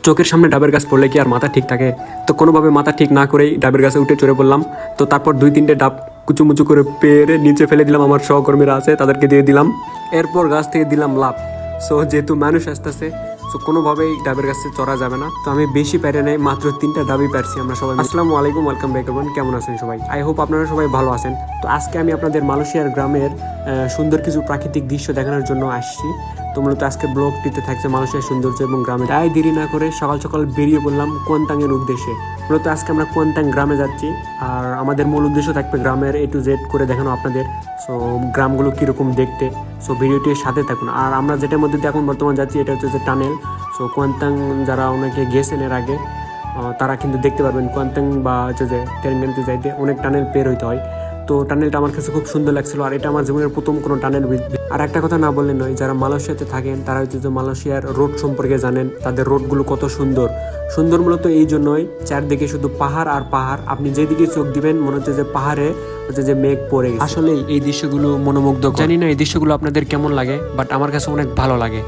চোখের সামনে ডাবের গাছ পড়লে কি আর মাথা ঠিক থাকে? তো কোনোভাবে মাথা ঠিক না করেই ডাবের গাছে উঠে চড়ে পড়লাম। তো তারপর 2-3টে ডাব কুচুমুচু করে পেরে নিচে ফেলে দিলাম, আমার সহকর্মীরা আছে তাদেরকে দিয়ে দিলাম। এরপর গাছ থেকে দিলাম লাফ। সো যেহেতু মানুষ আসতেছে, সো কোনোভাবেই ডাবের গাছে চড়া যাবে না। তো আমি বেশি পেরে নেই, মাত্র 3টা ডাবই পারছি আমরা সবাই। আসসালামু আলাইকুম, ওয়েলকাম ব্যাক এভরিওয়ান। কেমন আছেন সবাই? আই হোপ আপনারা সবাই ভালো আছেন। তো আজকে আমি আপনাদের মালয়েশিয়ার গ্রামের সুন্দর কিছু প্রাকৃতিক দৃশ্য দেখানোর জন্য আসছি। তো মূলত আজকে ব্লগটিতে থাকছে মালয়েশিয়ার সৌন্দর্য এবং গ্রামে। তাই দেরি না করে সকাল সকাল বেরিয়ে পড়লাম কোয়ান্তাংয়ের উদ্দেশ্যে। মূলত আজকে আমরা কোয়ান্তাং গ্রামে যাচ্ছি, আর আমাদের মূল উদ্দেশ্য থাকবে গ্রামের A to Z করে দেখানো আপনাদের। সো গ্রামগুলো কীরকম দেখতে, সো ভিডিওটির সাথে থাকুন। আর আমরা যেটার মধ্যে দিয়ে এখন বর্তমান যাচ্ছি এটা হচ্ছে যে টানেল। সো কোয়ান্তাং যারা অনেকে গেছেন এর আগে, তারা কিন্তু দেখতে পারবেন কোয়ান্তাং বা হচ্ছে যে তেরেঙ্গানতে যাইতে অনেক টানেল পের হইতে হয়। তো টানেলটা আমার কাছে খুব সুন্দর লাগছিল, আর এটা আমার জীবনের প্রথম কোনো টানেল। আর একটা কথা না বললে নয়, যারা মালয়েশিয়াতে থাকেন তারা হচ্ছে যে মালয়েশিয়ার রোড সম্পর্কে জানেন, তাদের রোডগুলো কত সুন্দর। সুন্দর মূলত এই জন্যই, চারদিকে শুধু পাহাড় আর পাহাড়। আপনি যেদিকে চোখ দিবেন মনে হচ্ছে যে পাহাড়ে হচ্ছে যে মেঘ পড়ে গেছে। আসলেই এই দৃশ্যগুলো মনোমুগ্ধকর। জানি না এই দৃশ্যগুলো আপনাদের কেমন লাগে, বাট আমার কাছে অনেক ভালো লাগে।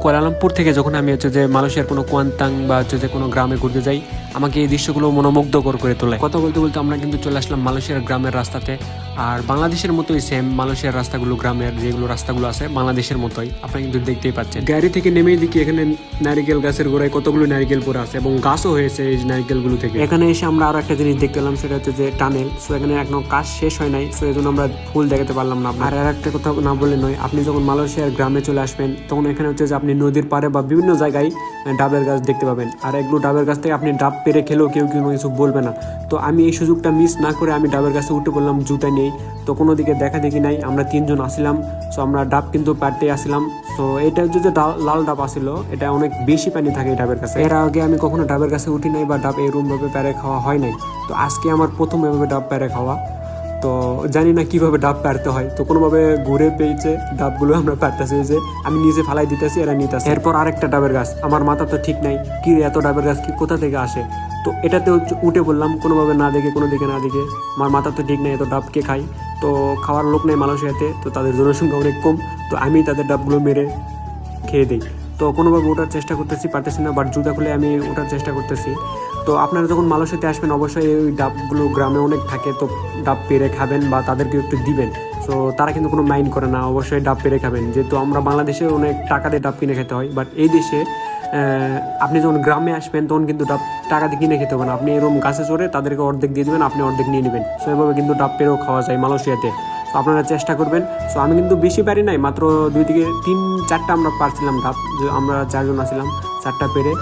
কুয়ালালামপুর থেকে যখন আমি হচ্ছে যে মালয়েশিয়ার কোনো কোয়ান্তাং বা হচ্ছে যে কোনো গ্রামে ঘুরতে যাই, আমাকে এই দৃশ্যগুলো মনোমুগ্ধকর করে তোলে। কথা বলতে বলতে আমরা কিন্তু চলে আসলাম মালয়েশিয়ার গ্রামের রাস্তাতে। আর বাংলাদেশের মতোই সেম মালয়েশিয়ার রাস্তাগুলো, গ্রামের যেগুলো রাস্তাগুলো আছে বাংলাদেশের মতোই, আপনারা কিন্তু দেখতেই পাচ্ছেন। গাড়ি থেকে নেমেই দেখি এখানে নারিকেল গাছের গোড়ায় কতগুলো নারিকেল পড়ে আছে এবং গাছও হয়েছে এই নারিকেলগুলো থেকে। এখানে এসে আমরা আরো একটা জিনিস দেখতে পেলাম, সেটা হচ্ছে যে টানেল। সো এখানে এখনো কাজ শেষ হয় নাই, সো এই জন্য আমরা ফুল দেখাতে পারলাম না। আর একটা কথা না বললে নয়, আপনি যখন মালয়েশিয়ার গ্রামে চলে আসবেন তখন এখানে হচ্ছে যে আপনি নদীর পাড়ে বা বিভিন্ন জায়গায় ডাবের গাছ দেখতে পাবেন। আর এগুলো ডাবের গাছ থেকে আপনি ডাব পেরে খেলেও কেউ কোনো কিছু বলবে না। তো আমি এই সুযোগটা মিস না করে আমি ডাবের গাছে উঠে পড়লাম জুতা নেই। তো কোনো দিকে দেখা দেখি নাই, আমরা 3জন আসছিলাম। সো আমরা ডাব কিন্তু পাড়তে আসছিলাম। সো এটা হচ্ছে যে লাল ডাব আসছিল, এটা অনেক বেশি পানি থাকে এই ডাবের কাছে। এর আগে আমি কখনো ডাবের কাছে উঠি নাই বা ডাব এরকমভাবে পেরে খাওয়া হয় নাই। তো আজকে আমার প্রথম এভাবে ডাব পেরে খাওয়া। তো জানি না কিভাবে ডাব পারতে হয়, তো কোনোভাবে ঘুরে পেয়েছে ডাবগুলো আমরা পারতেছি, যে আমি নিজে ফালাই দিতেছি, এরা নিতেছে। এরপর আরেকটা ডাবের গাছ, আমার মাথা তো ঠিক নাই, কি এত ডাবের গাছ কি কোথা থেকে আসে। তো এটাতে উঠে বললাম কোনোভাবে না দেখে, কোনো দিকে না দেখে। আমার মাথা তো ঠিক নাই, এত ডাব কে খাই? তো খাওয়ার লোক নেই মালয়েশিয়াতে, তো তাদের জনসংখ্যা অনেক কম। তো আমি তাদের ডাবগুলো মেরে খেয়ে দিই। তো কোনোভাবে ওঠার চেষ্টা করতেছি, পারতেছি না, বাট জুতা খুলে আমি ওঠার চেষ্টা করতেছি। তো আপনারা যখন মালয়েশিয়াতে আসবেন অবশ্যই ওই ডাবগুলো গ্রামে অনেক থাকে, তো ডাব পেরে খাবেন বা তাদেরকে একটু দিবেন। সো তারা কিন্তু কোনো মাইন্ড করে না, অবশ্যই ডাব পেরে খাবেন। যেহেতু আমরা বাংলাদেশে অনেক টাকা দিয়ে ডাব কিনে খেতে হয়, বাট এই দেশে আপনি যখন গ্রামে আসবেন তখন কিন্তু ডাব টাকা দিয়ে কিনে খেতে হবে না। আপনি এরকম গাছে চড়ে তাদেরকে অর্ধেক দিয়ে দেবেন, আপনি অর্ধেক নিয়ে নেবেন। সো এভাবে কিন্তু ডাব পেরেও খাওয়া যায় মালয়েশিয়াতে। সো আপনারা চেষ্টা করবেন। সো আমি কিন্তু বেশি পারি নাই, মাত্র 2 থেকে 3-4টা আমরা পারছিলাম ডাব, যে আমরা 4জন আসছিলাম, 4টা পেরে